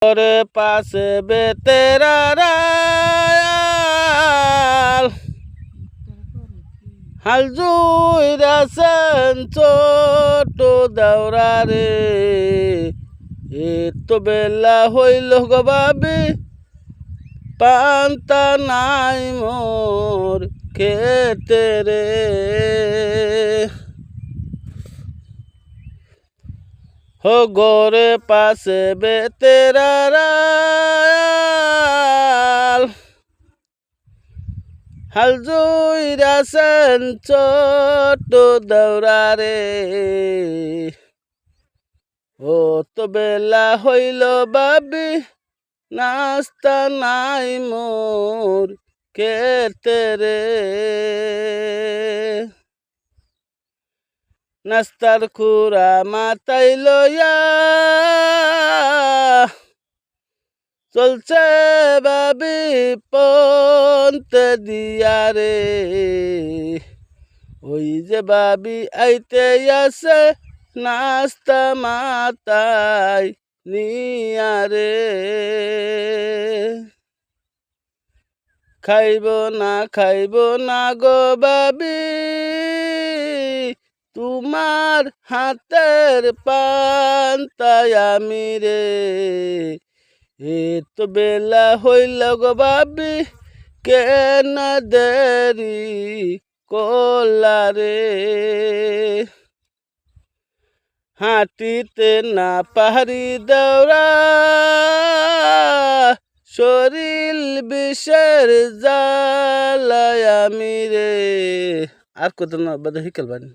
ওরে পাশে বেতেরার হাল জুইরাছেন ছোট দেওরা রে এ তো বেলা হইল গো বাবি পান্তা নাই মোর খেতে রে হো গোরে পাশে বেতেরার হাল জুইরাছেন ছোট দেওরা রে ও তো বেলা হইল বাবি নাস্তা নাই মোর খেতে রে নাস্তার খুরা মাথায় লইয়া চলছে বাবি পন্তে দিয়া রে ওই যে বাবি আইতে আসে নাস্তা মাথায় নিয়া রে খাইব না গো বাবি তোমার হাতের পান্তায় আমি রে এ তো বেলা হইল গো বাবি কেন দেরি কলা রে হাঁটিতে না পাহাড়ি দেওরা শরীর বিষের জ্বালায় আমি রে আর কত না বাদে হিকেল বানি।